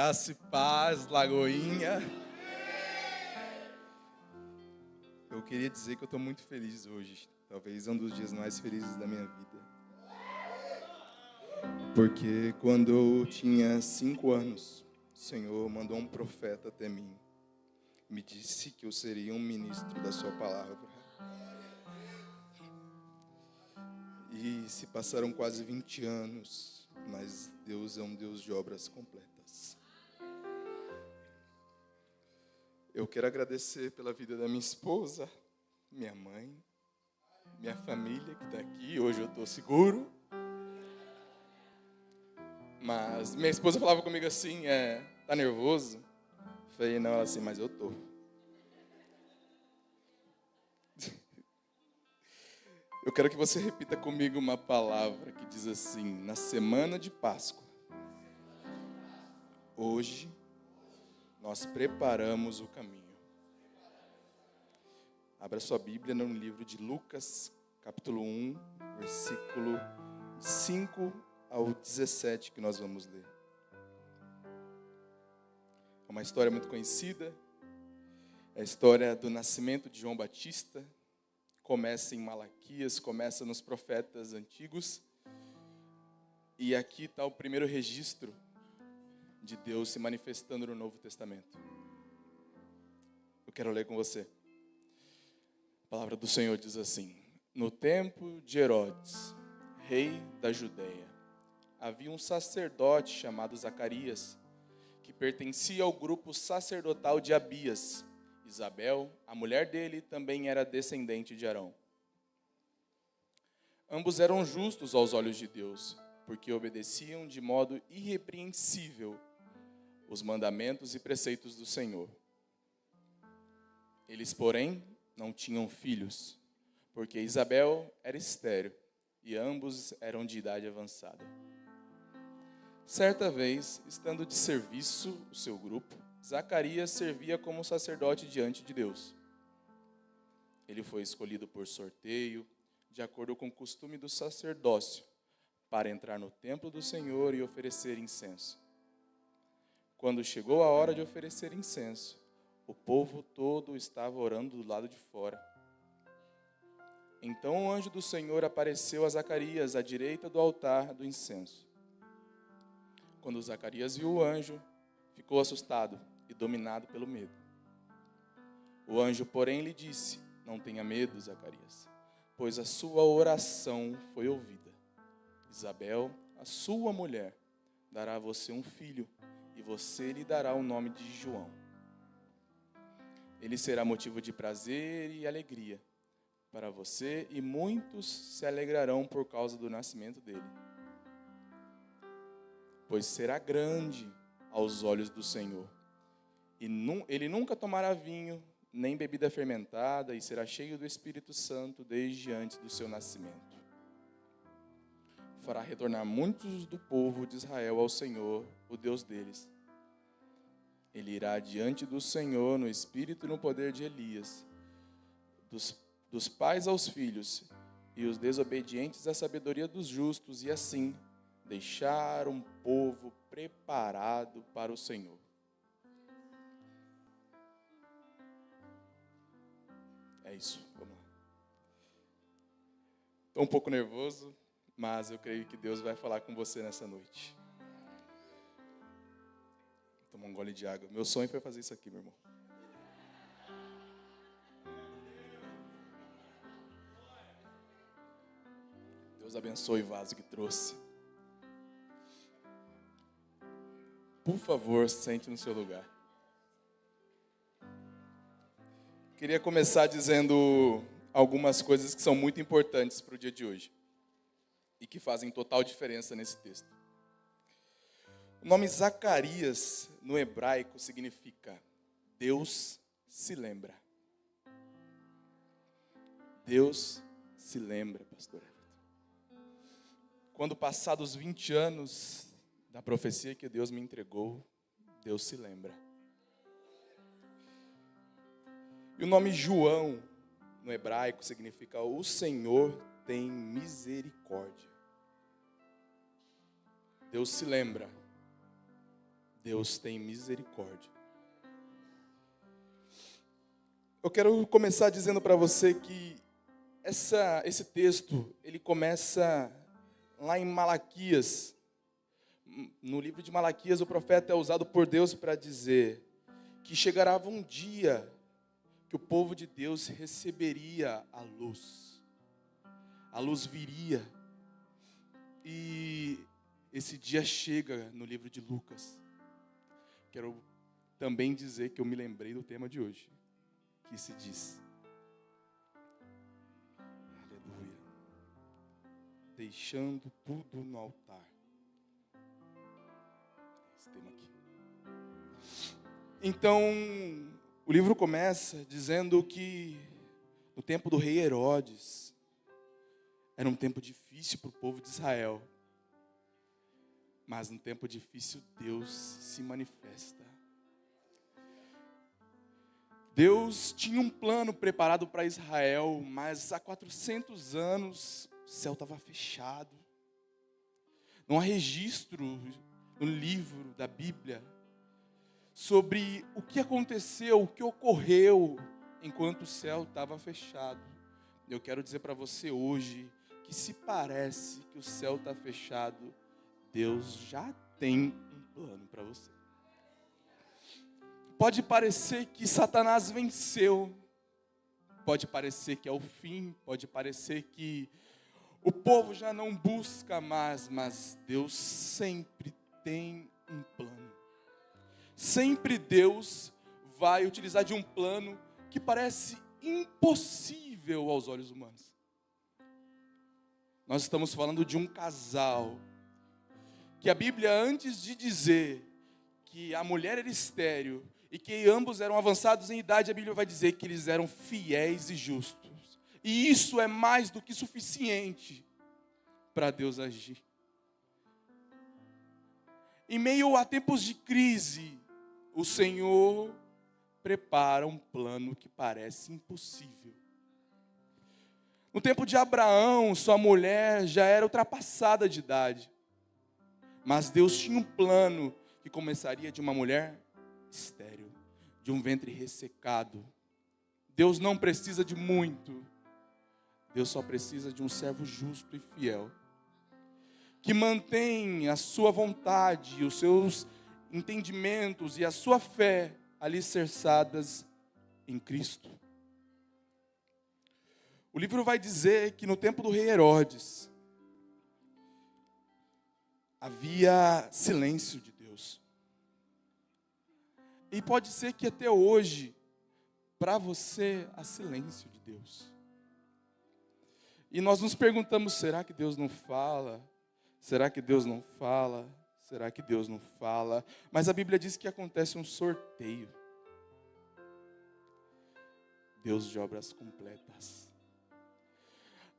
Graça e paz, Lagoinha. Eu queria dizer que eu estou muito feliz hoje. Talvez um dos dias mais felizes da minha vida. Porque quando eu tinha 5 anos, o Senhor mandou um profeta até mim. Me disse que eu seria um ministro da sua palavra. E se passaram quase 20 anos, mas Deus é um Deus de obras completas. Eu quero agradecer pela vida da minha esposa, minha mãe, minha família que está aqui. Hoje eu estou seguro. Mas minha esposa falava comigo assim, tá nervoso? Eu falei, não, ela assim, mas eu tô. Eu quero que você repita comigo uma palavra que diz assim: na semana de Páscoa, hoje nós preparamos o caminho. Abra sua Bíblia no livro de Lucas, capítulo 1, versículo 5 ao 17, que nós vamos ler. É uma história muito conhecida, é a história do nascimento de João Batista. Começa em Malaquias, começa nos profetas antigos. E aqui está o primeiro registro de Deus se manifestando no Novo Testamento. Eu quero ler com você. A palavra do Senhor diz assim: no tempo de Herodes, rei da Judeia, havia um sacerdote chamado Zacarias, que pertencia ao grupo sacerdotal de Abias. Isabel, a mulher dele, também era descendente de Arão. Ambos eram justos aos olhos de Deus, porque obedeciam de modo irrepreensível os mandamentos e preceitos do Senhor. Eles, porém, não tinham filhos, porque Isabel era estéril e ambos eram de idade avançada. Certa vez, estando de serviço o seu grupo, Zacarias servia como sacerdote diante de Deus. Ele foi escolhido por sorteio, de acordo com o costume do sacerdócio, para entrar no templo do Senhor e oferecer incenso. Quando chegou a hora de oferecer incenso, o povo todo estava orando do lado de fora. Então o anjo do Senhor apareceu a Zacarias à direita do altar do incenso. Quando Zacarias viu o anjo, ficou assustado e dominado pelo medo. O anjo, porém, lhe disse: não tenha medo, Zacarias, pois a sua oração foi ouvida. Isabel, a sua mulher, dará a você um filho, e você lhe dará o nome de João. Ele será motivo de prazer e alegria para você, e muitos se alegrarão por causa do nascimento dele. Pois será grande aos olhos do Senhor. E ele nunca tomará vinho, nem bebida fermentada, e será cheio do Espírito Santo desde antes do seu nascimento. Fará retornar muitos do povo de Israel ao Senhor, o Deus deles. Ele irá diante do Senhor no espírito e no poder de Elias, dos pais aos filhos, e os desobedientes à sabedoria dos justos, e assim deixar um povo preparado para o Senhor. É isso, vamos lá. Estou um pouco nervoso, mas eu creio que Deus vai falar com você nessa noite. Toma um gole de água. Meu sonho foi fazer isso aqui, meu irmão. Deus abençoe o vaso que trouxe. Por favor, sente no seu lugar. Queria começar dizendo algumas coisas que são muito importantes para o dia de hoje e que fazem total diferença nesse texto. O nome Zacarias, no hebraico, significa Deus se lembra. Deus se lembra, pastor Everton. Quando passados 20 anos da profecia que Deus me entregou, Deus se lembra. E o nome João, no hebraico, significa o Senhor tem misericórdia. Deus se lembra. Deus tem misericórdia. Eu quero começar dizendo para você que esse texto, ele começa lá em Malaquias. No livro de Malaquias, o profeta é usado por Deus para dizer que chegará um dia que o povo de Deus receberia a luz. A luz viria. E esse dia chega no livro de Lucas. Quero também dizer que eu me lembrei do tema de hoje, que se diz: aleluia, deixando tudo no altar. Esse tema aqui. Então, o livro começa dizendo que no tempo do rei Herodes, era um tempo difícil para o povo de Israel. Mas no tempo difícil, Deus se manifesta. Deus tinha um plano preparado para Israel, mas há 400 anos o céu estava fechado. Não há registro no livro da Bíblia sobre o que aconteceu, o que ocorreu enquanto o céu estava fechado. Eu quero dizer para você hoje que se parece que o céu está fechado, Deus já tem um plano para você. Pode parecer que Satanás venceu, pode parecer que é o fim, pode parecer que o povo já não busca mais, mas Deus sempre tem um plano. Sempre Deus vai utilizar de um plano que parece impossível aos olhos humanos. Nós estamos falando de um casal que a Bíblia, antes de dizer que a mulher era estéril e que ambos eram avançados em idade, a Bíblia vai dizer que eles eram fiéis e justos. E isso é mais do que suficiente para Deus agir. Em meio a tempos de crise, o Senhor prepara um plano que parece impossível. No tempo de Abraão, sua mulher já era ultrapassada de idade. Mas Deus tinha um plano que começaria de uma mulher estéril, de um ventre ressecado. Deus não precisa de muito. Deus só precisa de um servo justo e fiel, que mantém a sua vontade, os seus entendimentos e a sua fé alicerçadas em Cristo. O livro vai dizer que no tempo do rei Herodes, havia silêncio de Deus. E pode ser que até hoje, para você, há silêncio de Deus. E nós nos perguntamos, será que Deus não fala? Será que Deus não fala? Será que Deus não fala? Mas a Bíblia diz que acontece um sorteio. Deus de obras completas.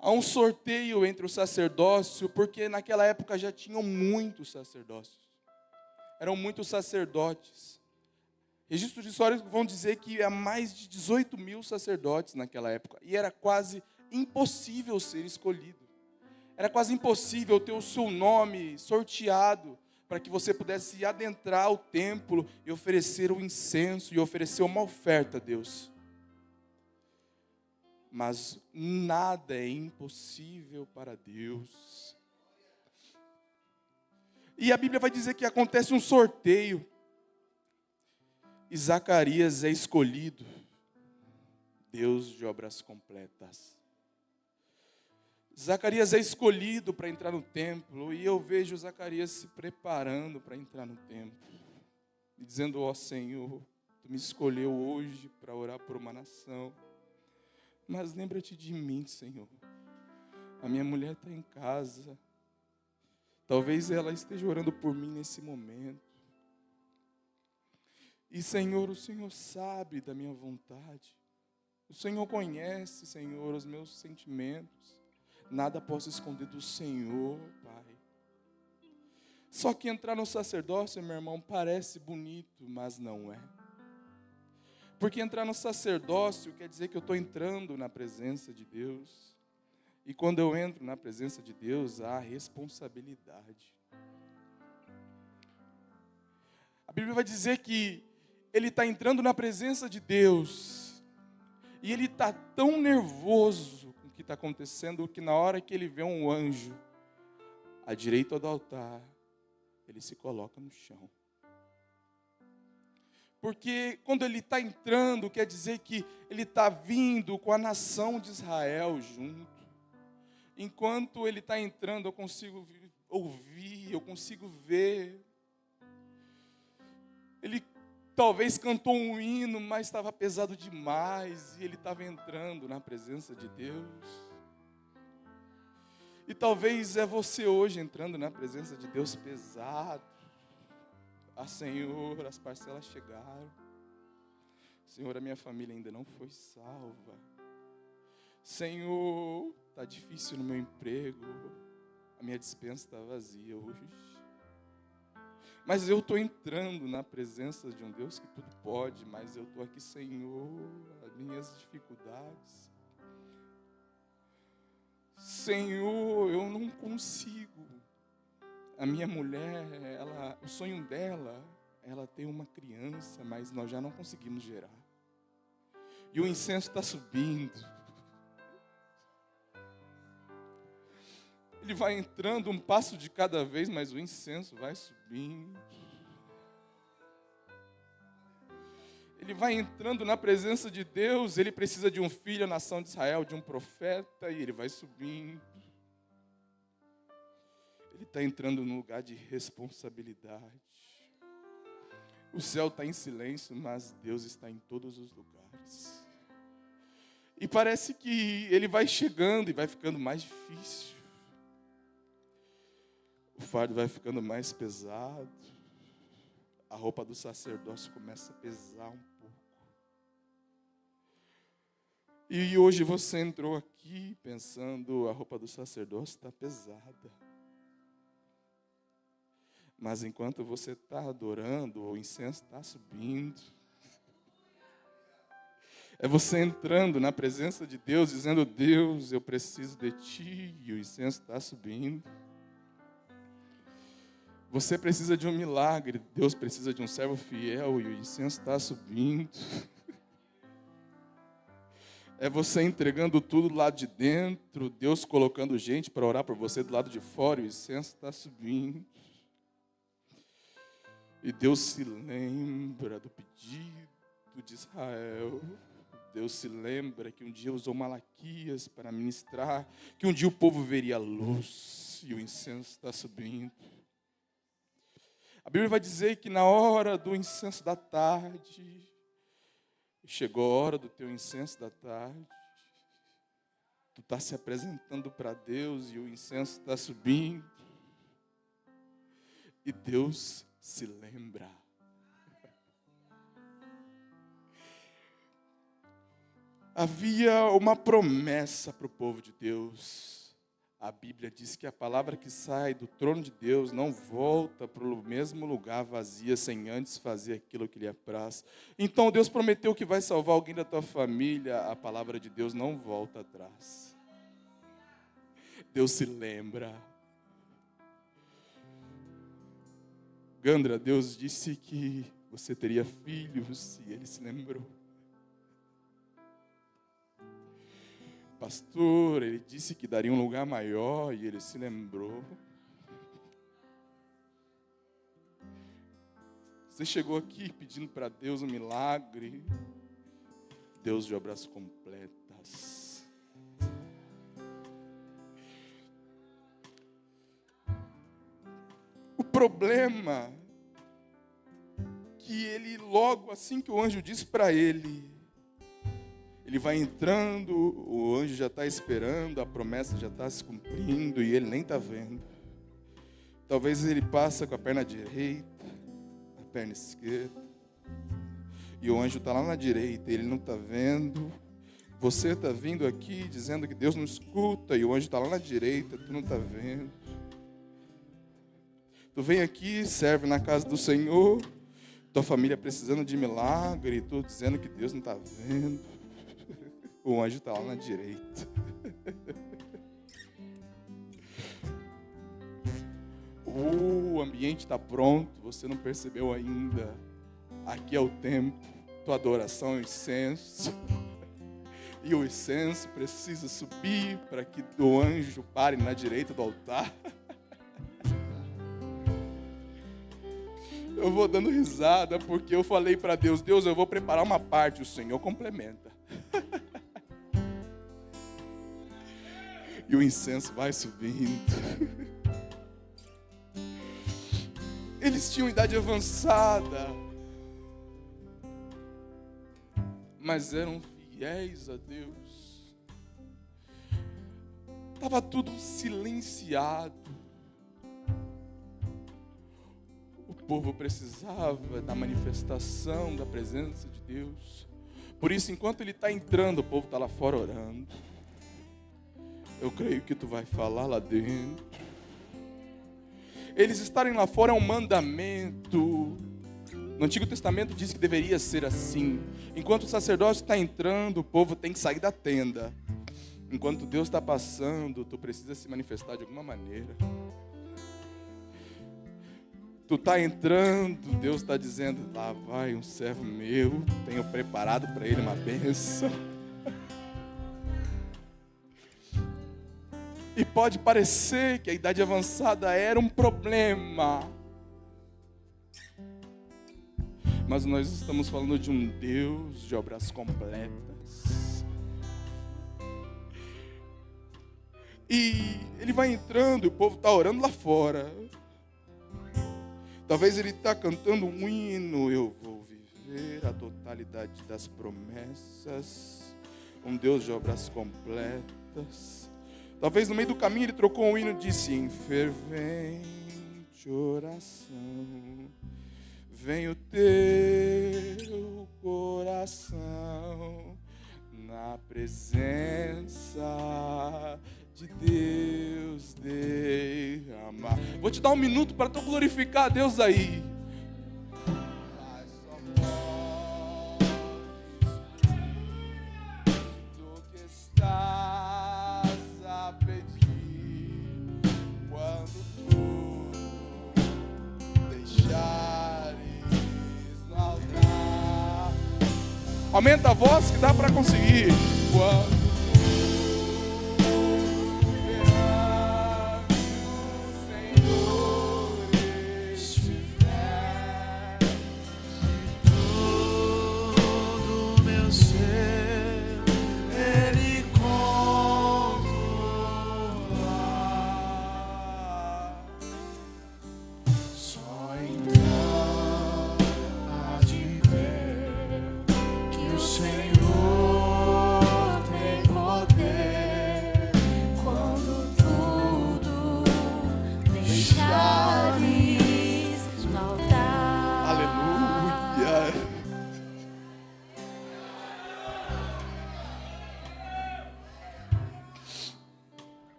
Há um sorteio entre o sacerdócio, porque naquela época já tinham muitos sacerdócios. Eram muitos sacerdotes. Registros históricos vão dizer que há mais de 18 mil sacerdotes naquela época. E era quase impossível ser escolhido. Era quase impossível ter o seu nome sorteado para que você pudesse adentrar o templo e oferecer o incenso e oferecer uma oferta a Deus. Mas nada é impossível para Deus. E a Bíblia vai dizer que acontece um sorteio. E Zacarias é escolhido. Deus de obras completas. Zacarias é escolhido para entrar no templo. E eu vejo Zacarias se preparando para entrar no templo. E dizendo, ó Senhor, Tu me escolheu hoje para orar por uma nação. Mas lembra-te de mim, Senhor. A minha mulher está em casa. Talvez ela esteja orando por mim nesse momento. E, Senhor, o Senhor sabe da minha vontade. O Senhor conhece, Senhor, os meus sentimentos. Nada posso esconder do Senhor, Pai. Só que entrar no sacerdócio, meu irmão, parece bonito, mas não é. Porque entrar no sacerdócio quer dizer que eu estou entrando na presença de Deus. E quando eu entro na presença de Deus, há responsabilidade. A Bíblia vai dizer que ele está entrando na presença de Deus, e ele está tão nervoso com o que está acontecendo, que na hora que ele vê um anjo à direita do altar, ele se coloca no chão. Porque quando ele está entrando, quer dizer que ele está vindo com a nação de Israel junto. Enquanto ele está entrando, eu consigo ouvir, eu consigo ver. Ele talvez cantou um hino, mas estava pesado demais, e ele estava entrando na presença de Deus. E talvez é você hoje entrando na presença de Deus pesado. Senhor, as parcelas chegaram. Senhor, a minha família ainda não foi salva. Senhor, está difícil no meu emprego. A minha despensa está vazia hoje. Mas eu estou entrando na presença de um Deus que tudo pode. Mas eu estou aqui, Senhor, as minhas dificuldades. Senhor, eu não consigo. A minha mulher, o sonho dela, ela tem uma criança, mas nós já não conseguimos gerar. E o incenso está subindo. Ele vai entrando um passo de cada vez, mas o incenso vai subindo. Ele vai entrando na presença de Deus, ele precisa de um filho, a nação de Israel, de um profeta, e ele vai subindo. Ele está entrando num lugar de responsabilidade. O céu está em silêncio, mas Deus está em todos os lugares. E parece que ele vai chegando e vai ficando mais difícil. O fardo vai ficando mais pesado. A roupa do sacerdócio começa a pesar um pouco. E hoje você entrou aqui pensando, a roupa do sacerdócio está pesada. Mas enquanto você está adorando, o incenso está subindo. É você entrando na presença de Deus, dizendo, Deus, eu preciso de Ti, e o incenso está subindo. Você precisa de um milagre, Deus precisa de um servo fiel, e o incenso está subindo. É você entregando tudo do lado de dentro, Deus colocando gente para orar por você do lado de fora, e o incenso está subindo. E Deus se lembra do pedido de Israel. Deus se lembra que um dia usou Malaquias para ministrar, que um dia o povo veria a luz, e o incenso está subindo. A Bíblia vai dizer que na hora do incenso da tarde, chegou a hora do teu incenso da tarde, tu está se apresentando para Deus e o incenso está subindo, e Deus se lembra. Havia uma promessa para o povo de Deus. A Bíblia diz que a palavra que sai do trono de Deus não volta para o mesmo lugar vazia, sem antes fazer aquilo que lhe apraz. Então Deus prometeu que vai salvar alguém da tua família. A palavra de Deus não volta atrás. Deus se lembra. Gandra, Deus disse que você teria filhos e Ele se lembrou. Pastor, Ele disse que daria um lugar maior e Ele se lembrou. Você chegou aqui pedindo para Deus um milagre. Deus de obras completas. O problema que ele, logo assim que o anjo diz para ele, ele vai entrando, o anjo já está esperando, a promessa já está se cumprindo e ele nem está vendo. Talvez ele passa com a perna direita, a perna esquerda, e o anjo está lá na direita, ele não está vendo. Você está vindo aqui dizendo que Deus não escuta, e o anjo está lá na direita, tu não está vendo. Tu vem aqui, serve na casa do Senhor, tua família precisando de milagre, e tu dizendo que Deus não está vendo. O anjo está lá na direita. O ambiente está pronto, você não percebeu ainda. Aqui é o tempo, tua adoração é o incenso. E o incenso precisa subir para que o anjo pare na direita do altar. Eu vou dando risada porque eu falei para Deus, Deus, eu vou preparar uma parte, o Senhor complementa. E o incenso vai subindo. Eles tinham idade avançada, mas eram fiéis a Deus. Estava tudo silenciado. O povo precisava da manifestação da presença de Deus. Por isso, enquanto ele está entrando, o povo está lá fora orando. Eu creio que tu vai falar lá dentro. Eles estarem lá fora é um mandamento. No Antigo Testamento diz que deveria ser assim. Enquanto o sacerdote está entrando, o povo tem que sair da tenda. Enquanto Deus está passando, tu precisa se manifestar de alguma maneira. Tu está entrando, Deus está dizendo, lá vai um servo meu, tenho preparado para ele uma bênção. E pode parecer que a idade avançada era um problema. Mas nós estamos falando de um Deus de obras completas. E ele vai entrando e o povo está orando lá fora. Talvez ele está cantando um hino. Eu vou viver a totalidade das promessas. Um Deus de obras completas. Talvez no meio do caminho ele trocou um hino e disse: em fervente oração, vem o teu coração na presença de Deus derramar. Vou te dar um minuto para tu glorificar a Deus aí. Do que estás a pedir quando tu deixares no altar. Aumenta a voz que dá para conseguir. Quando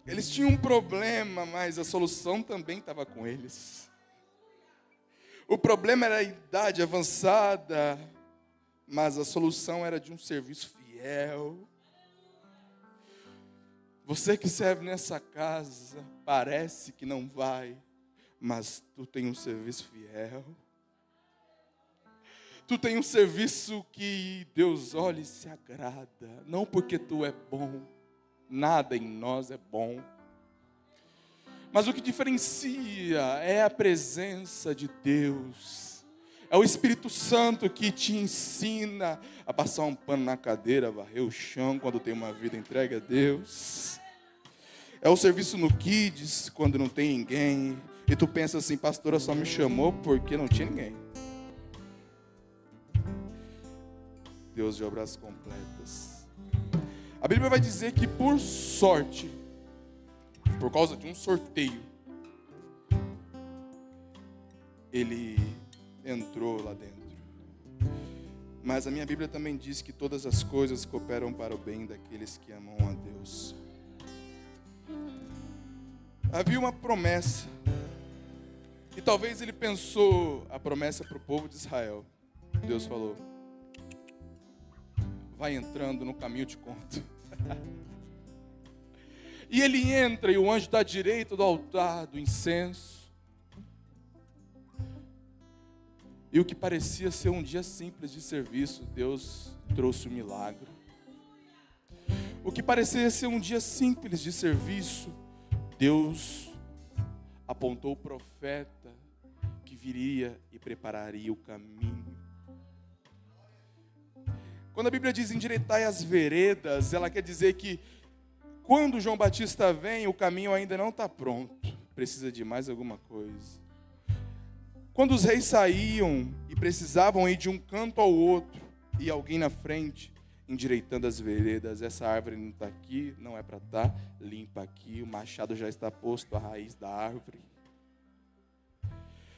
eles tinham um problema, mas a solução também estava com eles. O problema era a idade avançada, mas a solução era de um serviço fiel. Você que serve nessa casa, parece que não vai, mas tu tem um serviço fiel. Tu tem um serviço que Deus olha e se agrada, não porque tu é bom. Nada em nós é bom. Mas o que diferencia é a presença de Deus. É o Espírito Santo que te ensina a passar um pano na cadeira, varrer o chão quando tem uma vida entregue a Deus. É o serviço no Kids quando não tem ninguém. E tu pensa assim, pastora só me chamou porque não tinha ninguém. Deus de obras completas. A Bíblia vai dizer que por sorte, por causa de um sorteio, ele entrou lá dentro. Mas a minha Bíblia também diz que todas as coisas cooperam para o bem daqueles que amam a Deus. Havia uma promessa, e talvez ele pensou a promessa para o povo de Israel. Deus falou: vai entrando no caminho, eu te conto. E ele entra, e o anjo da direita do altar, do incenso, E o que parecia ser um dia simples de serviço, Deus trouxe um milagre. O que parecia ser um dia simples de serviço, Deus apontou o profeta que viria e prepararia o caminho. Quando a Bíblia diz endireitai as veredas, ela quer dizer que quando João Batista vem, o caminho ainda não está pronto, precisa de mais alguma coisa. Quando os reis saíam e precisavam ir de um canto ao outro, e alguém na frente, endireitando as veredas, essa árvore não está aqui, não é para estar, limpa aqui, o machado já está posto à raiz da árvore.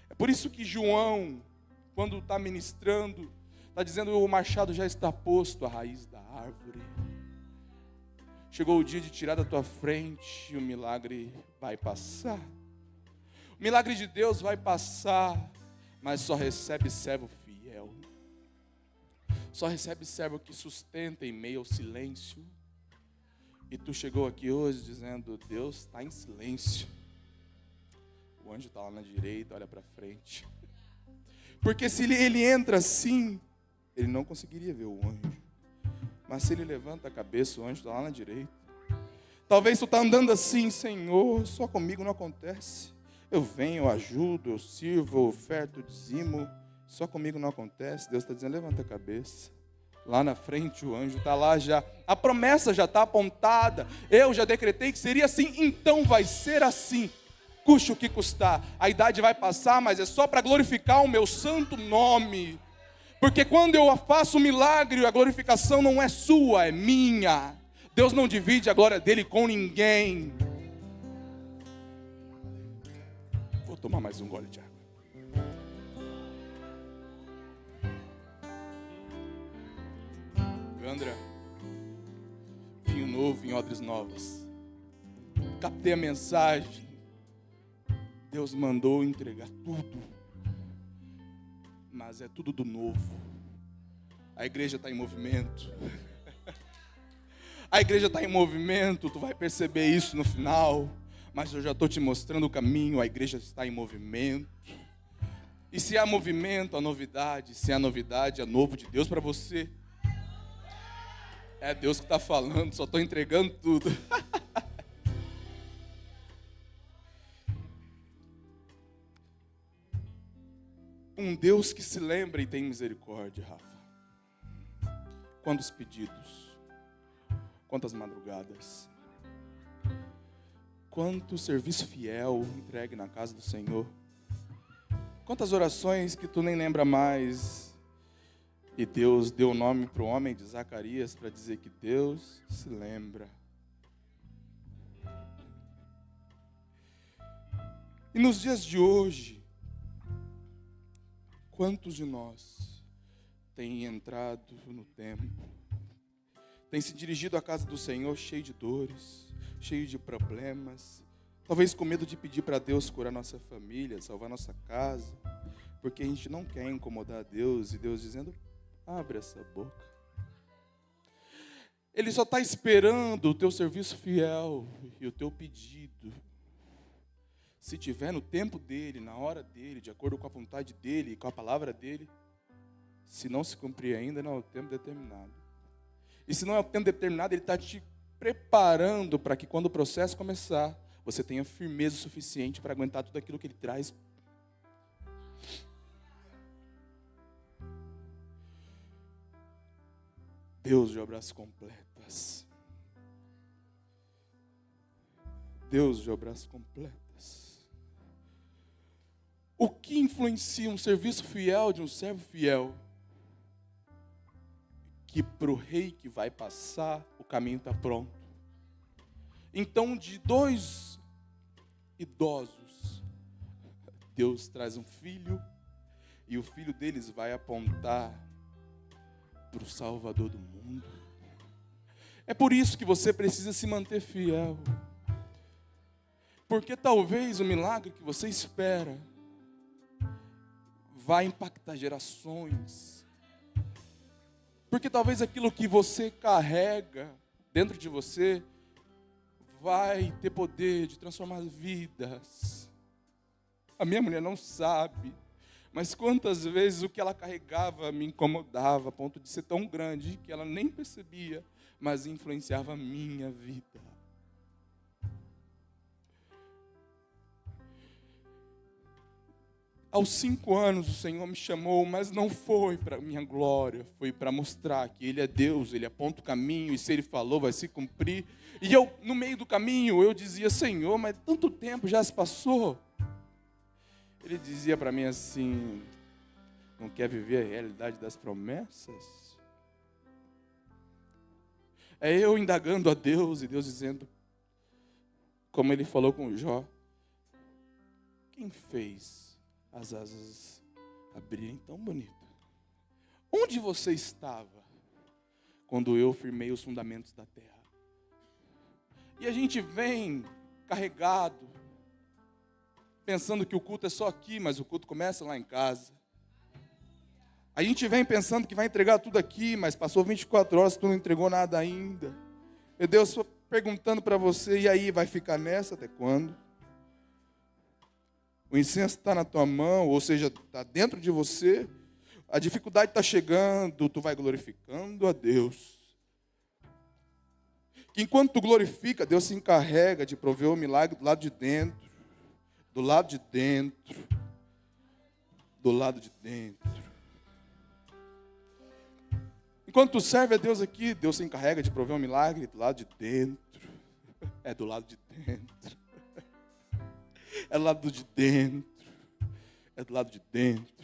É por isso que João, quando está ministrando, está dizendo o machado já está posto à raiz da árvore. Chegou o dia de tirar da tua frente, e o milagre vai passar. O milagre de Deus vai passar, mas só recebe servo fiel. Só recebe servo que sustenta em meio ao silêncio. E tu chegou aqui hoje dizendo, Deus está em silêncio. O anjo está lá na direita, olha para frente. Porque se ele entra assim, ele não conseguiria ver o anjo. Mas se ele levanta a cabeça, o anjo está lá na direita. Talvez tu está andando assim, Senhor, só comigo não acontece. Eu venho, eu ajudo, eu sirvo, eu oferto, eu dizimo. Só comigo não acontece. Deus está dizendo, levanta a cabeça. Lá na frente o anjo está lá já. A promessa já está apontada. Eu já decretei que seria assim, então vai ser assim. Custe o que custar. A idade vai passar, mas é só para glorificar o meu santo nome. Porque quando eu faço um milagre, a glorificação não é sua, é minha. Deus não divide a glória dele com ninguém. Vou tomar mais um gole de água. André, vinho novo em odres novas. Captei a mensagem. Deus mandou entregar tudo. Mas é tudo do novo. A igreja está em movimento. A igreja está em movimento. Tu vai perceber isso no final. Mas eu já estou te mostrando o caminho. A igreja está em movimento. E se há movimento, há novidade. Se há novidade, é novo de Deus para você. É Deus que está falando. Só estou entregando tudo. Um Deus que se lembra e tem misericórdia, Rafa. Quantos pedidos, quantas madrugadas, quanto serviço fiel entregue na casa do Senhor, quantas orações que tu nem lembra mais, e Deus deu o nome para o homem de Zacarias para dizer que Deus se lembra. E nos dias de hoje, quantos de nós têm entrado no templo, têm se dirigido à casa do Senhor cheio de dores, cheio de problemas, talvez com medo de pedir para Deus curar nossa família, salvar nossa casa, porque a gente não quer incomodar Deus, e Deus dizendo, abre essa boca. Ele só está esperando o teu serviço fiel e o teu pedido. Se tiver no tempo dele, na hora dele, de acordo com a vontade dele e com a palavra dele, se não se cumprir ainda, não é o tempo determinado. E se não é o tempo determinado, ele está te preparando para que quando o processo começar, você tenha firmeza suficiente para aguentar tudo aquilo que ele traz. Deus de obras completas. Deus de obras completas. O que influencia um serviço fiel de um servo fiel? Que para o rei que vai passar, o caminho está pronto. Então, de dois idosos, Deus traz um filho, e o filho deles vai apontar para o Salvador do mundo. É por isso que você precisa se manter fiel. Porque talvez o milagre que você espera vai impactar gerações. Porque talvez aquilo que você carrega dentro de você vai ter poder de transformar vidas. A minha mulher não sabe, Mas quantas vezes o que ela carregava me incomodava, a ponto de ser tão grande que ela nem percebia, mas influenciava a minha vida. Aos 5 anos o Senhor me chamou, mas não foi para minha glória, foi para mostrar que Ele é Deus, Ele aponta o caminho, e se Ele falou, vai se cumprir. E eu, no meio do caminho, eu dizia: Senhor, mas tanto tempo já se passou. Ele dizia para mim assim: não quer viver a realidade das promessas? É eu indagando a Deus, e Deus dizendo, como Ele falou com Jó: quem fez as asas abrirem tão bonito? Onde você estava quando eu firmei os fundamentos da terra? E a gente vem carregado, pensando que o culto é só aqui, mas o culto começa lá em casa. A gente vem pensando que vai entregar tudo aqui, mas passou 24 horas e tu não entregou nada ainda. Meu Deus, estou perguntando para você, e aí, vai ficar nessa até quando? O incenso está na tua mão, ou seja, está dentro de você. A dificuldade está chegando, tu vai glorificando a Deus. Que enquanto tu glorifica, Deus se encarrega de prover o milagre do lado de dentro. Do lado de dentro. Do lado de dentro. Enquanto tu serve a Deus aqui, Deus se encarrega de prover um milagre do lado de dentro. É do lado de dentro. É do lado de dentro. É do lado de dentro.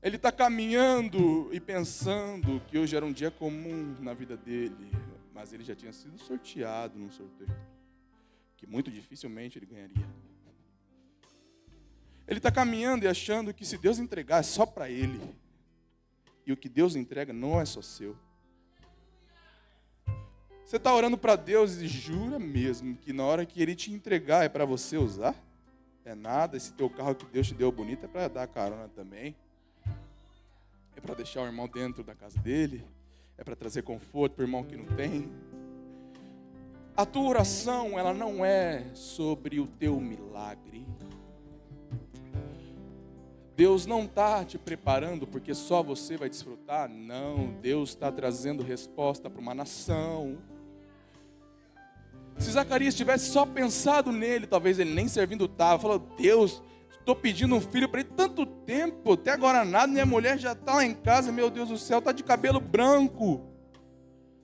Ele está caminhando e pensando que hoje era um dia comum na vida dele, mas ele já tinha sido sorteado num sorteio, que muito dificilmente ele ganharia. Ele está caminhando e achando que se Deus entregar é só para ele, e o que Deus entrega não é só seu. Você está orando para Deus e jura mesmo que na hora que Ele te entregar é para você usar? É nada, esse teu carro que Deus te deu bonito é para dar carona também. É para deixar o irmão dentro da casa dele. É para trazer conforto para o irmão que não tem. A tua oração, ela não é sobre o teu milagre. Deus não está te preparando porque só você vai desfrutar. Não, Deus está trazendo resposta para uma nação. Se Zacarias tivesse só pensado nele, talvez ele nem servindo estava. Falou: Deus, estou pedindo um filho para ele tanto tempo, até agora nada, minha mulher já está lá em casa, meu Deus do céu, está de cabelo branco.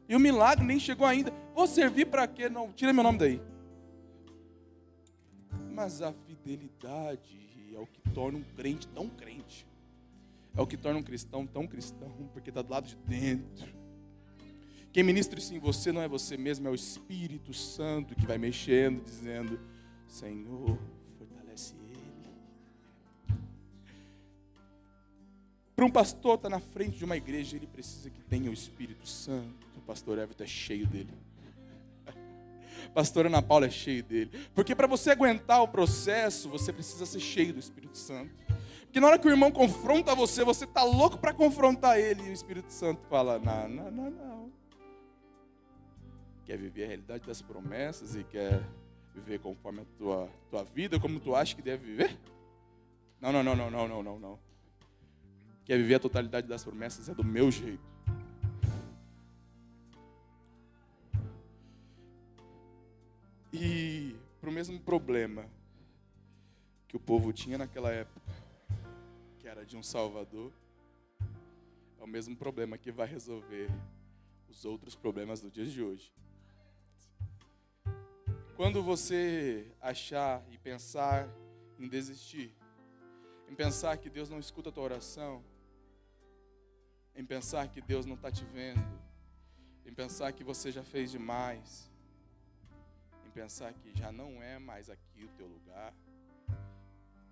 E o milagre nem chegou ainda. Vou servir para quê? Não, tira meu nome daí. Mas a fidelidade é o que torna um crente tão crente. É o que torna um cristão tão cristão, porque está do lado de dentro. Quem ministra isso em você não é você mesmo, é o Espírito Santo que vai mexendo, dizendo: Senhor, fortalece ele. Para um pastor estar na frente de uma igreja, ele precisa que tenha o Espírito Santo. O pastor Everton é cheio dele. Pastora Ana Paula é cheio dele. Porque para você aguentar o processo, você precisa ser cheio do Espírito Santo. Porque na hora que o irmão confronta você, você está louco para confrontar ele. E o Espírito Santo fala: não. Quer viver a realidade das promessas e quer viver conforme a tua vida, como tu acha que deve viver? Não. Quer viver a totalidade das promessas é do meu jeito. E para o mesmo problema que o povo tinha naquela época, que era de um Salvador, é o mesmo problema que vai resolver os outros problemas do dia de hoje. Quando você achar e pensar em desistir, em pensar que Deus não escuta a tua oração, em pensar que Deus não está te vendo, em pensar que você já fez demais, em pensar que já não é mais aqui o teu lugar,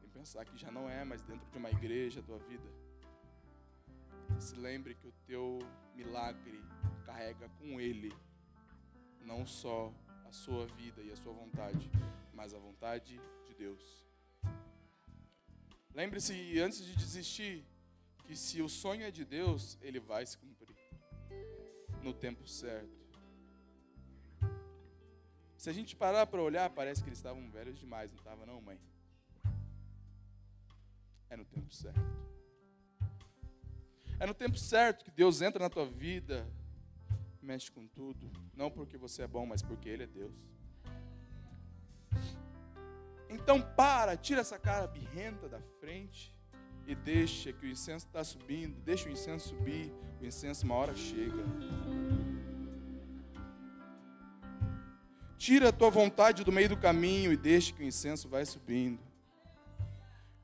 em pensar que já não é mais dentro de uma igreja a tua vida, se lembre que o teu milagre carrega com ele não só a sua vida e a sua vontade, mas a vontade de Deus. Lembre-se, antes de desistir, que se o sonho é de Deus, ele vai se cumprir no tempo certo. Se a gente parar para olhar, parece que eles estavam velhos demais, não estava não, mãe? É no tempo certo. É no tempo certo que Deus entra na tua vida, mexe com tudo. Não porque você é bom, mas porque Ele é Deus. Então tira essa cara birrenta da frente e deixa que o incenso está subindo. Deixa o incenso subir, o incenso uma hora chega. Tira a tua vontade do meio do caminho e deixa que o incenso vai subindo.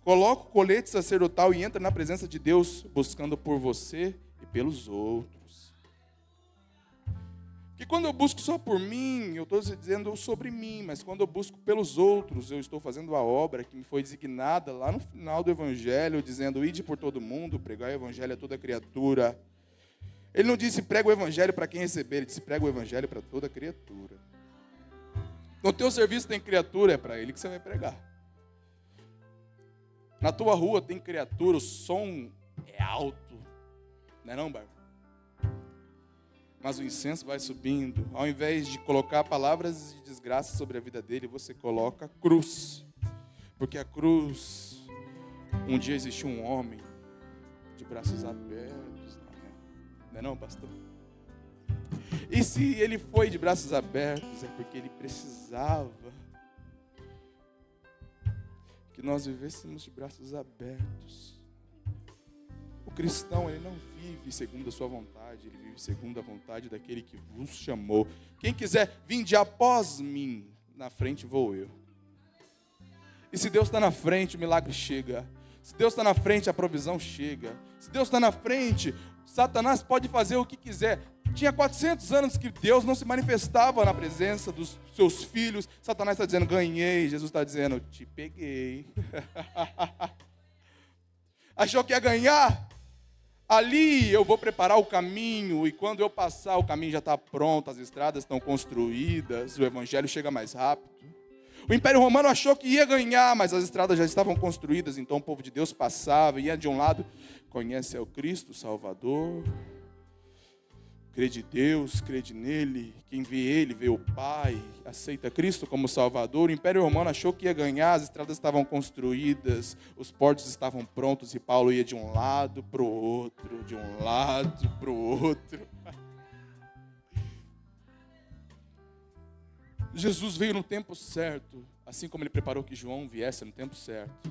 Coloca o colete sacerdotal e entra na presença de Deus, buscando por você e pelos outros. Porque quando eu busco só por mim, eu estou dizendo sobre mim, mas quando eu busco pelos outros, eu estou fazendo a obra que me foi designada lá no final do Evangelho, dizendo, ide por todo mundo, pregar o Evangelho a toda criatura. Ele não disse, prega o Evangelho para quem receber, ele disse, prega o Evangelho para toda criatura. No teu serviço tem criatura, é para ele que você vai pregar. Na tua rua tem criatura, o som é alto. Não é não, Bárbara? Mas o incenso vai subindo. Ao invés de colocar palavras de desgraça sobre a vida dele, você coloca cruz. Porque a cruz, um dia existiu um homem de braços abertos. Não é não, pastor? E se ele foi de braços abertos, é porque ele precisava que nós vivêssemos de braços abertos. O cristão, ele não vive segundo a sua vontade, ele vive segundo a vontade daquele que vos chamou. Quem quiser vinde após mim, na frente vou eu. E se Deus está na frente, o milagre chega. Se Deus está na frente, a provisão chega. Se Deus está na frente, Satanás pode fazer o que quiser. Tinha 400 anos que Deus não se manifestava na presença dos seus filhos. Satanás está dizendo, ganhei. Jesus está dizendo, te peguei. Achou que ia ganhar? Ali eu vou preparar o caminho. E quando eu passar, o caminho já está pronto. As estradas estão construídas. O evangelho chega mais rápido. O Império Romano achou que ia ganhar, mas as estradas já estavam construídas. Então o povo de Deus passava, ia de um lado. Conhece o Cristo, o Salvador. Crede em Deus, crede nele. Quem vê ele, vê o Pai. Aceita Cristo como Salvador. O Império Romano achou que ia ganhar, as estradas estavam construídas, os portos estavam prontos e Paulo ia de um lado para o outro, de um lado para o outro. Jesus veio no tempo certo, assim como ele preparou que João viesse no tempo certo.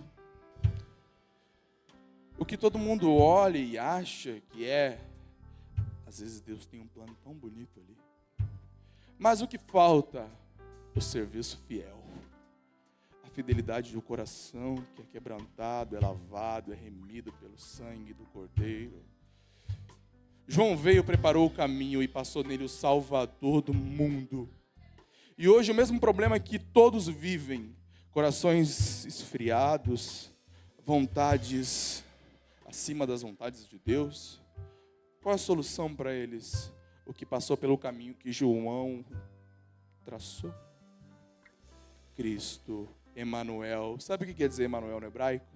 O que todo mundo olha e acha que é, às vezes Deus tem um plano tão bonito ali. Mas o que falta? O serviço fiel. A fidelidade do coração que é quebrantado, é lavado, é remido pelo sangue do Cordeiro. João veio, preparou o caminho e passou nele o Salvador do mundo. E hoje o mesmo problema que todos vivem, corações esfriados, vontades acima das vontades de Deus. Qual a solução para eles? O que passou pelo caminho que João traçou? Cristo, Emanuel. Sabe o que quer dizer Emanuel no hebraico?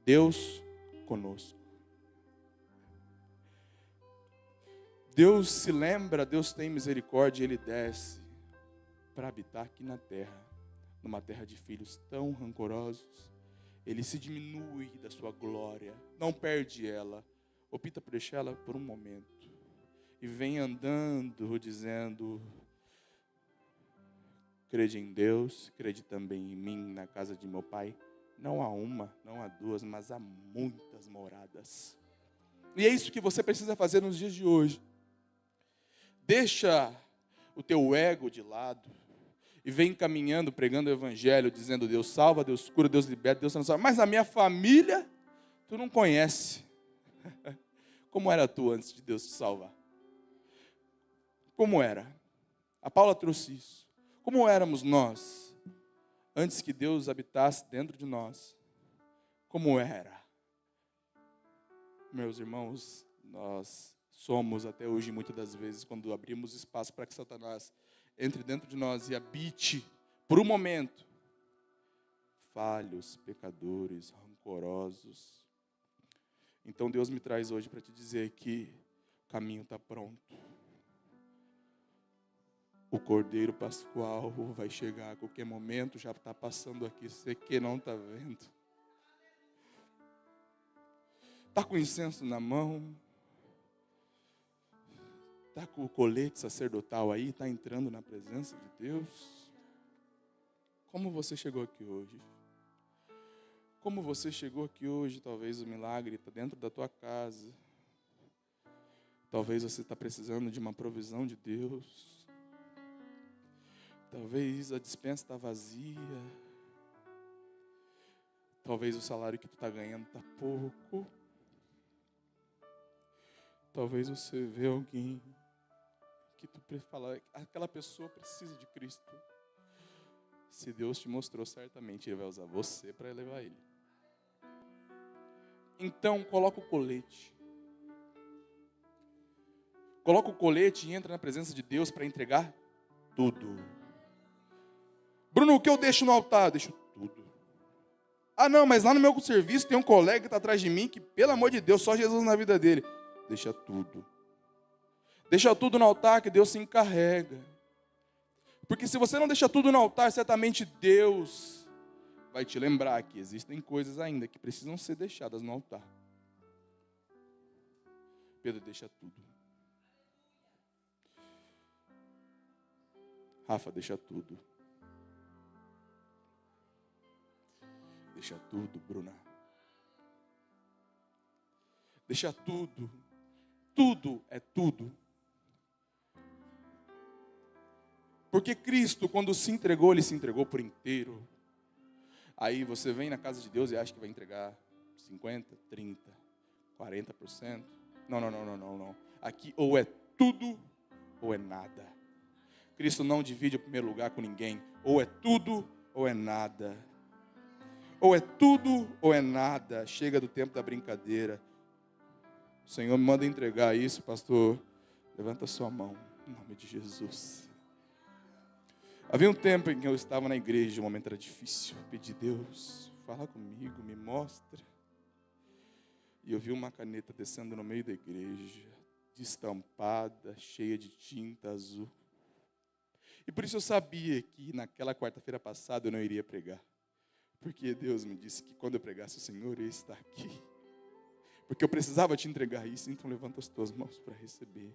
Deus conosco. Deus se lembra, Deus tem misericórdia, Ele desce para habitar aqui na terra, numa terra de filhos tão rancorosos. Ele se diminui da sua glória, não perde ela, opta por deixar ela por um momento, e vem andando, dizendo, crede em Deus, crede também em mim, na casa de meu Pai. Não há uma, não há duas, mas há muitas moradas. E é isso que você precisa fazer nos dias de hoje. Deixa o teu ego de lado e vem caminhando, pregando o evangelho, dizendo Deus salva, Deus cura, Deus liberta, Deus não salva. Mas a minha família, tu não conhece. Como era tu antes de Deus te salvar? Como era? A Paula trouxe isso. Como éramos nós, antes que Deus habitasse dentro de nós? Como era? Meus irmãos, nós somos até hoje, muitas das vezes, quando abrimos espaço para que Satanás entre dentro de nós e habite, por um momento, falhos, pecadores, rancorosos. Então Deus me traz hoje para te dizer que o caminho está pronto. O Cordeiro Pascual vai chegar a qualquer momento, já está passando aqui, você que não está vendo. Está com incenso na mão? Está com o colete sacerdotal aí? Está entrando na presença de Deus? Como você chegou aqui hoje? Como você chegou aqui hoje? Talvez o milagre está dentro da tua casa. Talvez você está precisando de uma provisão de Deus. Talvez a despensa está vazia. Talvez o salário que tu está ganhando está pouco. Talvez você vê alguém que tu fala, aquela pessoa precisa de Cristo. Se Deus te mostrou, certamente Ele vai usar você para elevar ele. Então, coloca o colete. Coloca o colete e entra na presença de Deus para entregar tudo. Bruno, o que eu deixo no altar? Eu deixo tudo. Ah, não, mas lá no meu serviço tem um colega que está atrás de mim que, pelo amor de Deus, só Jesus na vida dele. Deixa tudo. Deixa tudo no altar que Deus se encarrega. Porque se você não deixa tudo no altar, certamente Deus vai te lembrar que existem coisas ainda que precisam ser deixadas no altar. Pedro, deixa tudo. Rafa, deixa tudo. Deixa tudo, Bruna. Deixa tudo. Tudo é tudo. Porque Cristo, quando se entregou, Ele se entregou por inteiro. Aí você vem na casa de Deus e acha que vai entregar 50%, 30%, 40%. Não. Aqui ou é tudo ou é nada. Cristo não divide o primeiro lugar com ninguém. Ou é tudo ou é nada. Ou é tudo ou é nada. Chega do tempo da brincadeira. O Senhor me manda entregar isso, pastor. Levanta sua mão, em nome de Jesus. Havia um tempo em que eu estava na igreja, o momento era difícil. Pedi, Deus, fala comigo, me mostra. E eu vi uma caneta descendo no meio da igreja, destampada, cheia de tinta azul. E por isso eu sabia que naquela quarta-feira passada eu não iria pregar. Porque Deus me disse que quando eu pregasse, o Senhor ia estar aqui. Porque eu precisava te entregar isso, então levanta as tuas mãos para receber.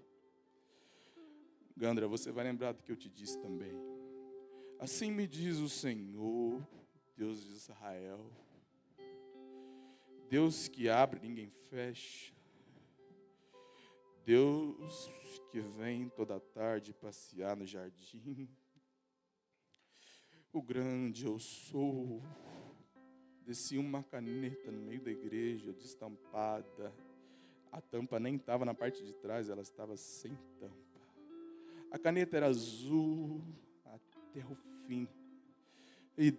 Gandra, você vai lembrar do que eu te disse também. Assim me diz o Senhor, Deus de Israel. Deus que abre, ninguém fecha. Deus que vem toda tarde passear no jardim. O grande eu sou. Desci uma caneta no meio da igreja, destampada. A tampa nem estava na parte de trás, ela estava sem tampa. A caneta era azul até o fim. E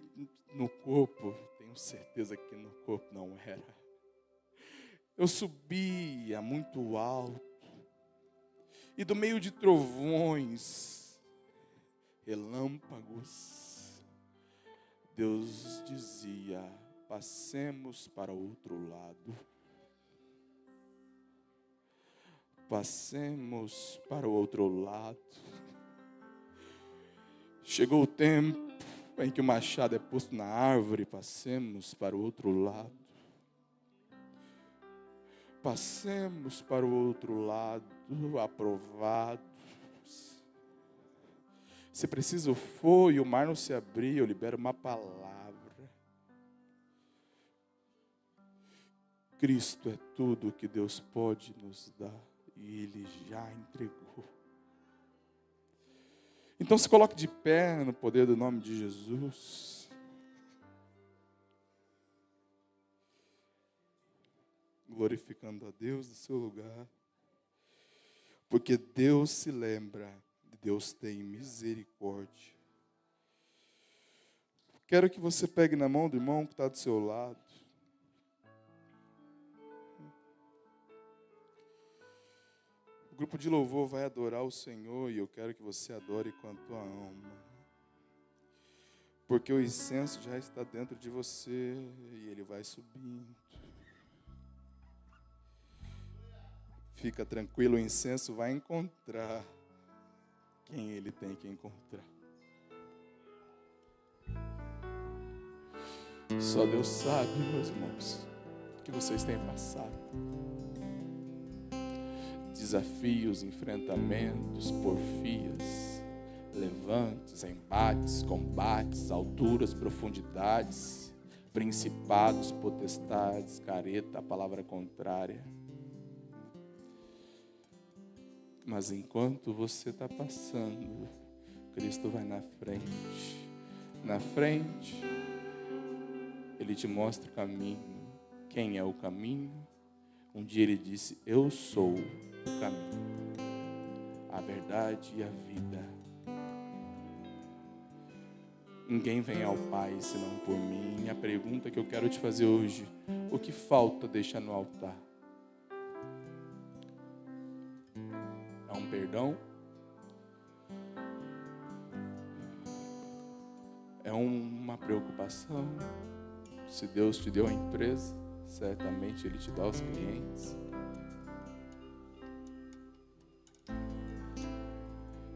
no corpo, tenho certeza que no corpo não era. Eu subia muito alto. E do meio de trovões, relâmpagos, Deus dizia, passemos para o outro lado. Passemos para o outro lado. Chegou o tempo em que o machado é posto na árvore, passemos para o outro lado. Passemos para o outro lado, aprovados. Se preciso for e o mar não se abrir, eu libero uma palavra. Cristo é tudo o que Deus pode nos dar e Ele já entregou. Então se coloque de pé no poder do nome de Jesus. Glorificando a Deus no seu lugar. Porque Deus se lembra, Deus tem misericórdia. Quero que você pegue na mão do irmão que está do seu lado. O grupo de louvor vai adorar o Senhor e eu quero que você adore com a tua alma. Porque o incenso já está dentro de você e ele vai subindo. Fica tranquilo, o incenso vai encontrar quem ele tem que encontrar. Só Deus sabe, meus irmãos. que vocês têm passado. Desafios, enfrentamentos, porfias, levantes, embates, combates, alturas, profundidades, principados, potestades, careta, a palavra contrária. Mas enquanto você está passando, Cristo vai na frente. Na frente, Ele te mostra o caminho. Quem é o caminho? Um dia Ele disse: eu sou o caminho, a verdade e a vida. Ninguém vem ao Pai senão por mim. E a pergunta que eu quero te fazer hoje: o que falta deixar no altar? É um perdão? É uma preocupação? Se Deus te deu a empresa, certamente Ele te dá os clientes.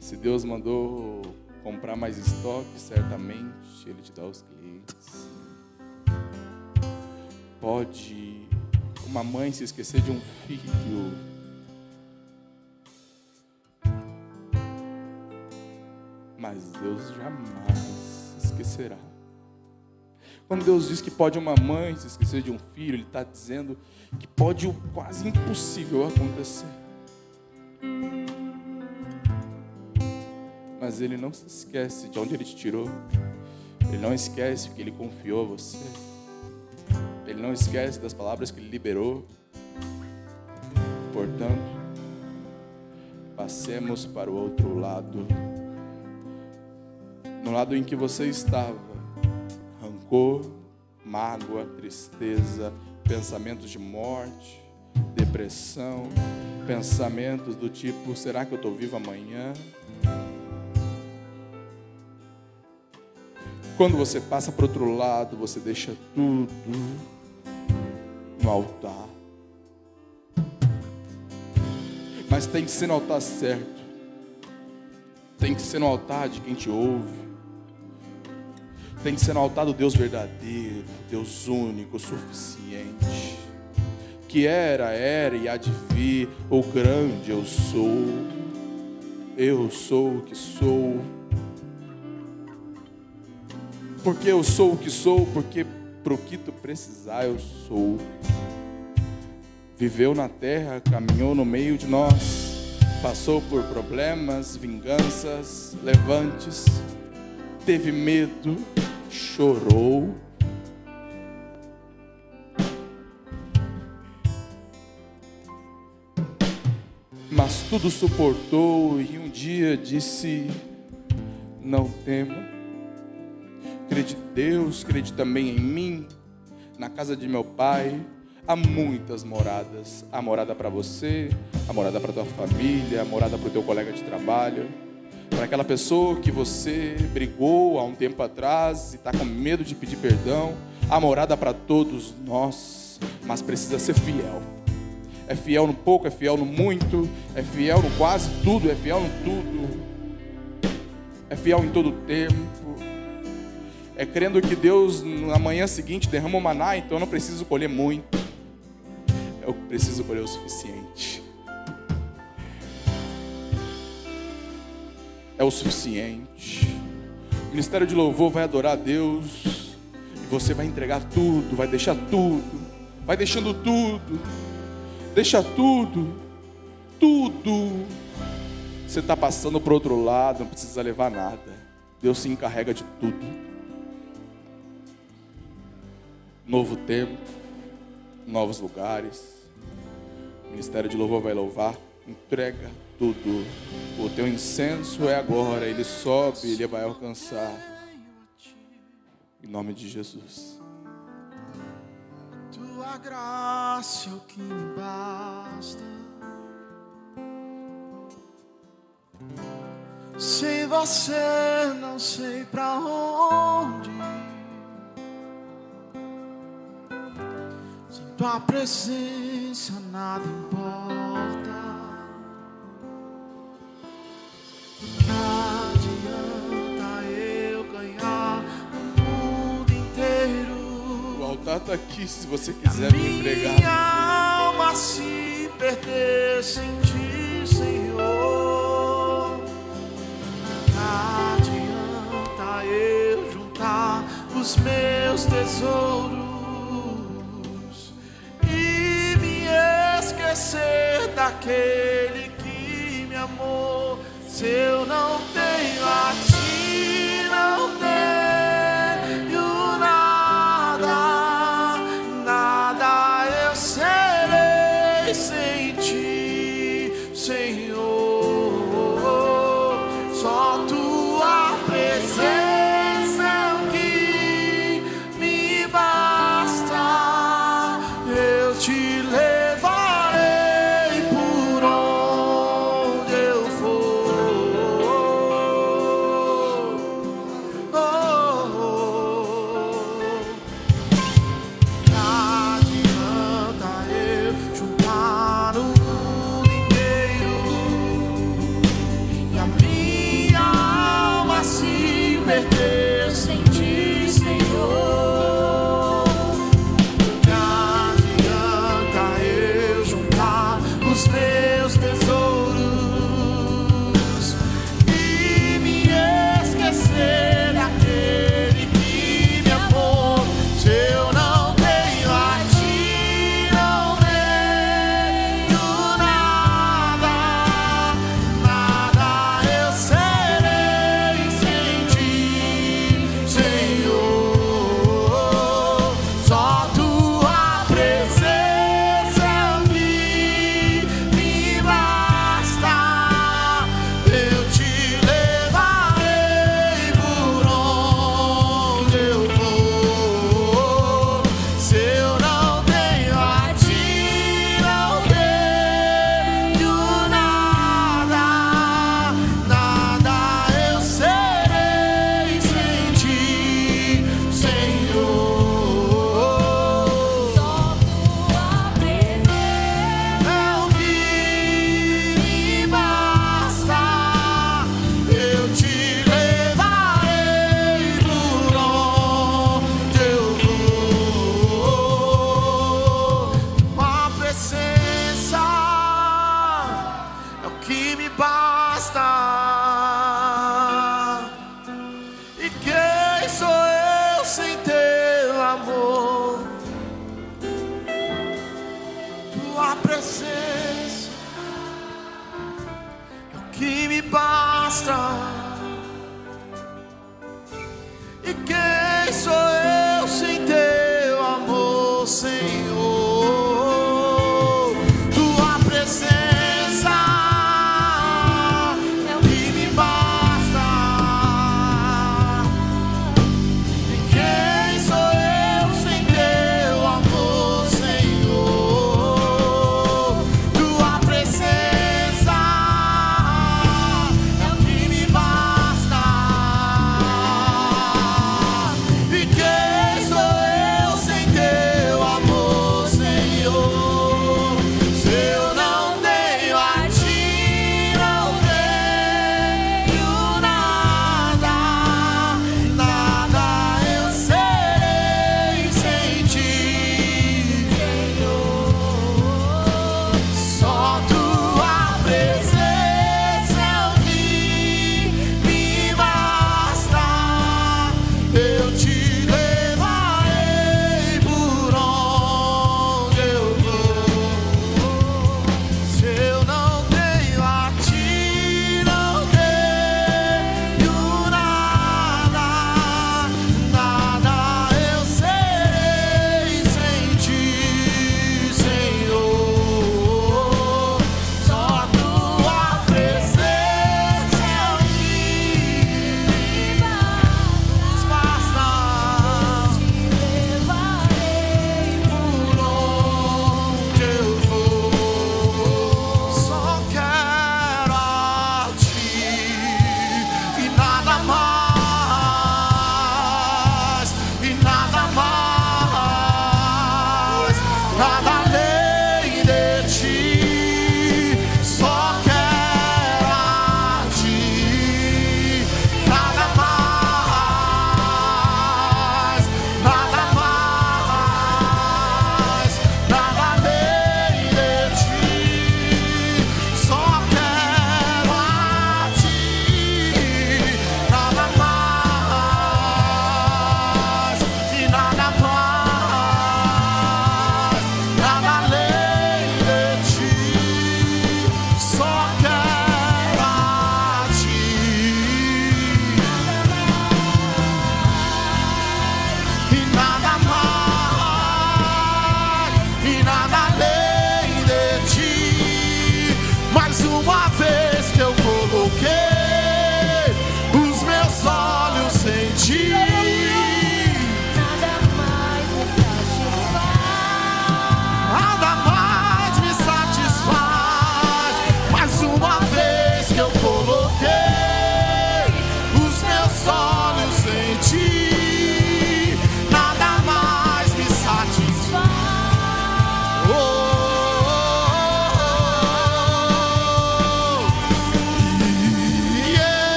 Se Deus mandou comprar mais estoque, certamente Ele te dá os clientes. Pode uma mãe se esquecer de um filho, mas Deus jamais esquecerá. Quando Deus diz que pode uma mãe se esquecer de um filho, Ele está dizendo que pode o quase impossível acontecer. Mas Ele não se esquece de onde Ele te tirou. Ele não esquece que Ele confiou a você. Ele não esquece das palavras que Ele liberou. Portanto, passemos para o outro lado. No lado em que você estava, rancor, mágoa, tristeza, pensamentos de morte, depressão, pensamentos do tipo: será que eu estou vivo amanhã? Quando você passa para o outro lado, você deixa tudo no altar. Mas tem que ser no altar certo. Tem que ser no altar de quem te ouve. Tem que ser no altar do Deus verdadeiro, Deus único, suficiente. Que era e há de vir o grande eu sou. Eu sou o que sou. Porque eu sou o que sou, porque para o que tu precisar eu sou. Viveu na terra, caminhou no meio de nós, passou por problemas, vinganças, levantes, teve medo, chorou. Mas tudo suportou e um dia disse: não tema. Crede em Deus, crede também em mim. Na casa de meu pai há muitas moradas. Há morada para você, há morada para tua família, há morada para o teu colega de trabalho, para aquela pessoa que você brigou há um tempo atrás e está com medo de pedir perdão. Há morada para todos nós, mas precisa ser fiel. É fiel no pouco, é fiel no muito, é fiel no quase tudo, é fiel no tudo. É fiel em todo tempo. É crendo que Deus na manhã seguinte derrama o maná, então eu não preciso colher muito. Eu preciso colher o suficiente. É o suficiente. O ministério de louvor vai adorar a Deus. E você vai entregar tudo, vai deixar tudo. Vai deixando tudo. Deixa tudo. Tudo. Você está passando para o outro lado, não precisa levar nada. Deus se encarrega de tudo. Novo tempo, novos lugares. O ministério de louvor vai louvar. Entrega tudo. O teu incenso é agora. Ele sobe, ele vai alcançar. Em nome de Jesus. Tua graça é o que me basta. Sem você não sei pra onde ir. Sem tua presença nada importa. Não adianta eu ganhar o mundo inteiro. O altar fato aqui, se você quiser me entregar. Minha alma se pertence em ti, Senhor. Não adianta eu juntar os meus tesouros e me esquecer daquele que me amou. Se eu não tenho a ti, não tenho nada, nada eu serei sem ti, Senhor. Só tua presença é o que me basta. Eu te levarei por onde eu for. Oh, não adianta eu juntar o mundo inteiro e a minha alma se pertence em ti, Senhor. Não adianta eu juntar os meus tesouros e me esquecer daquele que me amou. Se eu não tenho a ti, não tenho nada, nada eu serei sem ti, Senhor. Só tua presença é o que me basta. Eu te levarei por onde eu for. Se eu não tenho a ti, não tenho nada, nada eu serei sem ti, Senhor. Só tua presença É o que me basta. Eu te levarei por onde eu vou. Tua presença é o que me basta. E quem sou eu sem teu amor? Tua presença é o que me basta. E quem sou eu sem teu amor, Senhor? Tua presença é o que me basta. E quem sou eu sem teu amor, Senhor? Tua presença é o que me basta.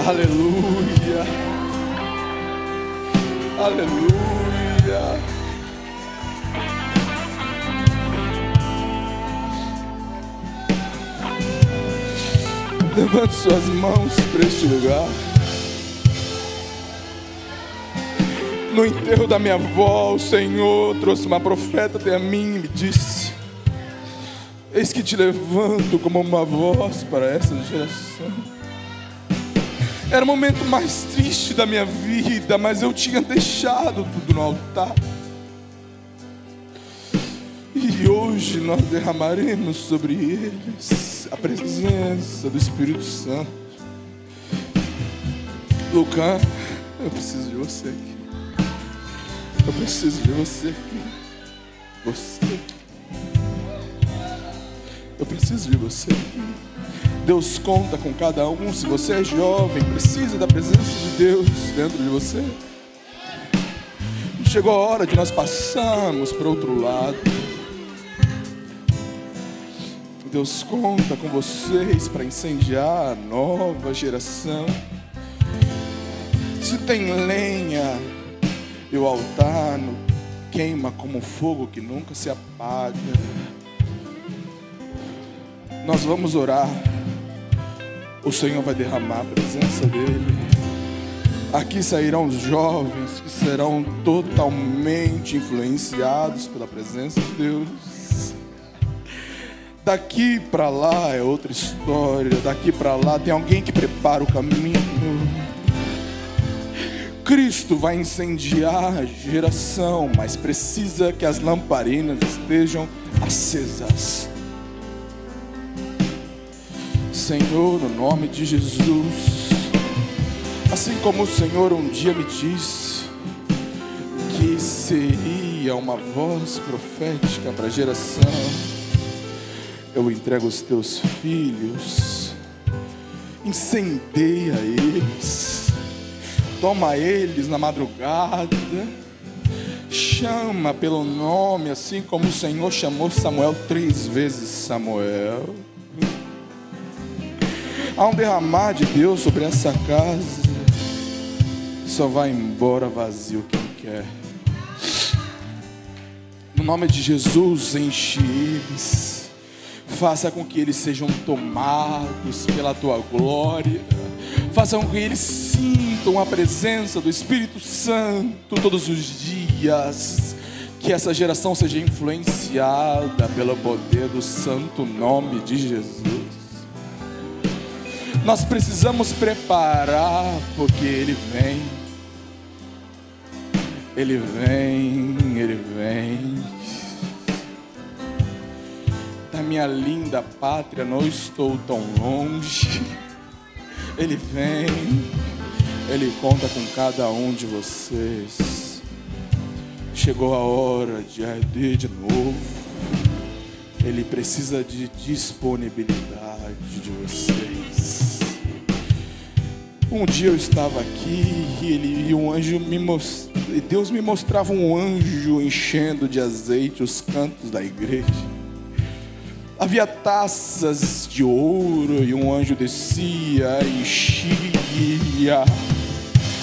Aleluia. Aleluia. Levante suas mãos para este lugar. No enterro da minha avó, o Senhor trouxe uma profeta até a mim e me disse: eis que te levanto como uma voz para essa geração. Era o momento mais triste da minha vida, mas eu tinha deixado tudo no altar. E hoje nós derramaremos sobre eles a presença do Espírito Santo. Lucas, eu preciso de você aqui. Eu preciso de você aqui. Você. Eu preciso de você aqui. Deus conta com cada um. Se você é jovem, precisa da presença de Deus dentro de você. Chegou a hora de nós passarmos para o outro lado. Deus conta com vocês para incendiar a nova geração. Se tem lenha e o altar queima como fogo que nunca se apaga, nós vamos orar. O Senhor vai derramar a presença dEle. Aqui sairão os jovens que serão totalmente influenciados pela presença de Deus. Daqui para lá é outra história. Daqui para lá tem alguém que prepara o caminho. Cristo vai incendiar a geração, mas precisa que as lamparinas estejam acesas. Senhor, no nome de Jesus, assim como o Senhor um dia me disse que seria uma voz profética para a geração, eu entrego os teus filhos. Incendeia eles, toma eles na madrugada, chama pelo nome, assim como o Senhor chamou Samuel 3 vezes Samuel. Há um derramar de Deus sobre essa casa. Só vai embora vazio quem quer. No nome de Jesus, enche eles. Faça com que eles sejam tomados pela tua glória. Faça com que eles sintam a presença do Espírito Santo todos os dias. Que essa geração seja influenciada pelo poder do santo nome de Jesus. Nós precisamos preparar, porque Ele vem. Ele vem, Ele vem. Da minha linda pátria não estou tão longe. Ele vem. Ele conta com cada um de vocês. Chegou a hora de arder de novo. Ele precisa de disponibilidade de vocês. Um dia eu estava aqui e um anjo Deus me mostrava um anjo enchendo de azeite os cantos da igreja. Havia taças de ouro e um anjo descia e enchia.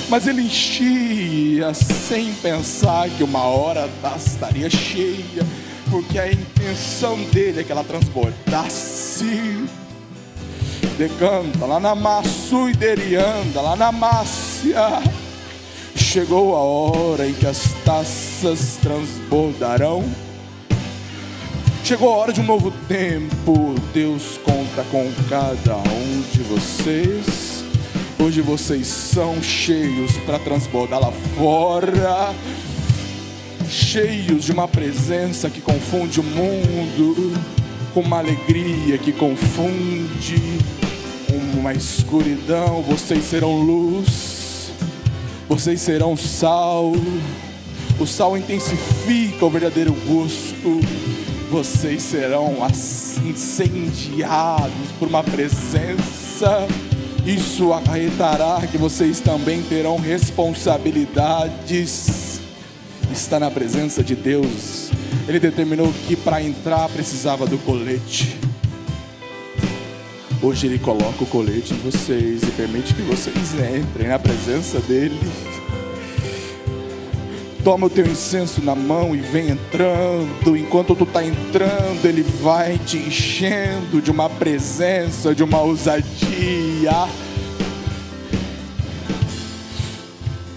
Mas ele enchia sem pensar que uma hora a taça estaria cheia, porque a intenção dele é que ela transbordasse. Decanta lá na Massu e Derianda, lá na Márcia. Chegou a hora em que as taças transbordarão. Chegou a hora de um novo tempo. Deus conta com cada um de vocês. Hoje vocês são cheios para transbordar lá fora. Cheios de uma presença que confunde o mundo com uma alegria que confunde uma escuridão. Vocês serão luz, vocês serão sal. O sal intensifica o verdadeiro gosto. Vocês serão incendiados por uma presença. Isso acarretará que vocês também terão responsabilidades. Está na presença de Deus. Ele determinou que para entrar precisava do colete. Hoje Ele coloca o colete em vocês e permite que vocês entrem na presença dEle. Toma o teu incenso na mão e vem entrando. Enquanto tu está entrando, Ele vai te enchendo de uma presença, de uma ousadia.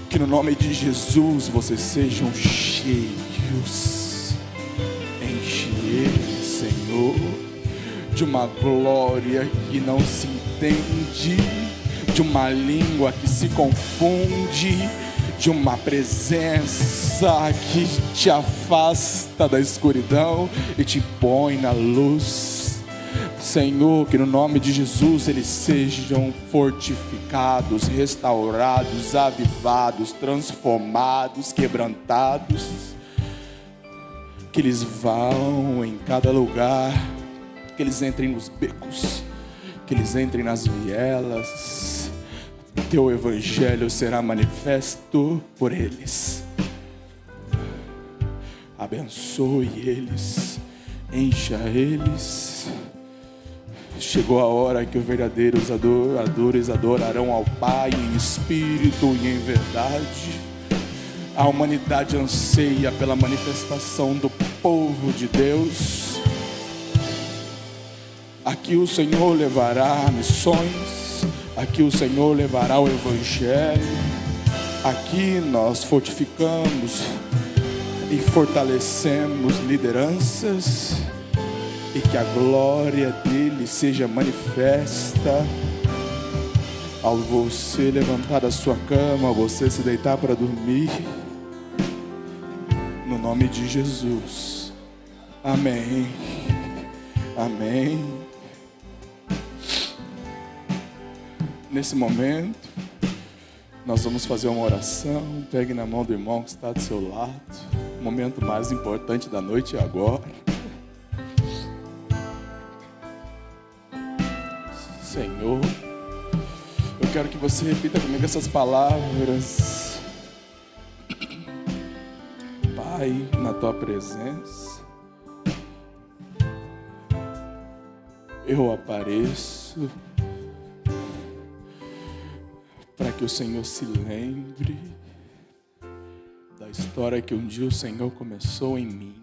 Que no nome de Jesus vocês sejam cheios. Enche Ele, Senhor, de uma glória que não se entende, de uma língua que se confunde, de uma presença que te afasta da escuridão e te põe na luz. Senhor, que no nome de Jesus eles sejam fortificados, restaurados, avivados, transformados, quebrantados. Que eles vão em cada lugar, que eles entrem nos becos, que eles entrem nas vielas. Teu evangelho será manifesto por eles. Abençoe eles, encha eles. Chegou a hora que os verdadeiros adoradores adorarão ao Pai em espírito e em verdade. A humanidade anseia pela manifestação do povo de Deus. Aqui o Senhor levará missões. Aqui o Senhor levará o Evangelho. Aqui nós fortificamos e fortalecemos lideranças. E que a glória dele seja manifesta. Ao você levantar da sua cama, ao você se deitar para dormir. No nome de Jesus. Amém. Amém. Nesse momento, nós vamos fazer uma oração. Pegue na mão do irmão que está do seu lado. O momento mais importante da noite é agora. Senhor, eu quero que você repita comigo essas palavras. Pai, na tua presença, eu apareço para que o Senhor se lembre da história que um dia o Senhor começou em mim.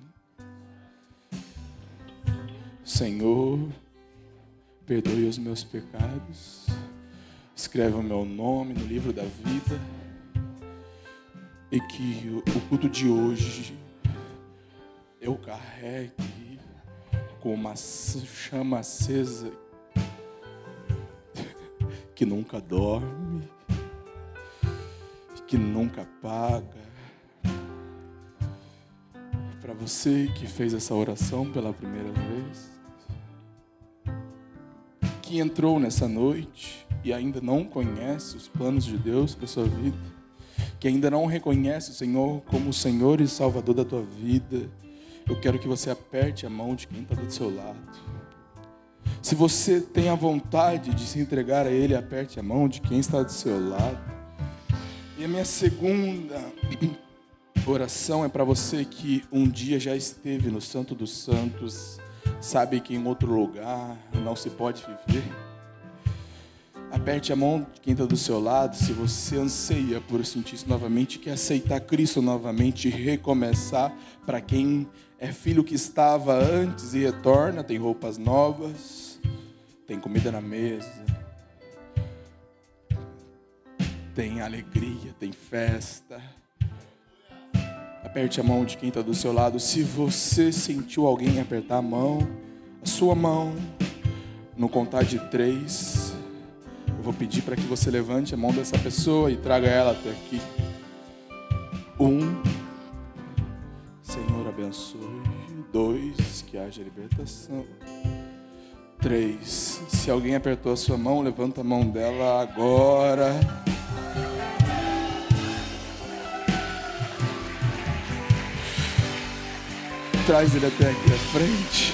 Senhor, perdoe os meus pecados, escreve o meu nome no livro da vida, e que o culto de hoje eu carregue com uma chama acesa que nunca dorme, que nunca apaga. Para você que fez essa oração pela primeira vez, que entrou nessa noite e ainda não conhece os planos de Deus para a sua vida, que ainda não reconhece o Senhor como o Senhor e Salvador da tua vida, eu quero que você aperte a mão de quem está do seu lado. Se você tem a vontade de se entregar a Ele, aperte a mão de quem está do seu lado. E a minha segunda oração é para você que um dia já esteve no Santo dos Santos, sabe que em outro lugar não se pode viver. Aperte a mão de quem está do seu lado se você anseia por sentir isso novamente, quer aceitar Cristo novamente e recomeçar. Para quem é filho que estava antes e retorna, tem roupas novas, tem comida na mesa, tem alegria, tem festa. Aperte a mão de quem está do seu lado. Se você sentiu alguém apertar a sua mão, no contar de 3, eu vou pedir para que você levante a mão dessa pessoa e traga ela até aqui. 1, Senhor abençoe. 2, que haja libertação. 3, se alguém apertou a sua mão, levanta a mão dela agora. Traz ele até aqui à frente.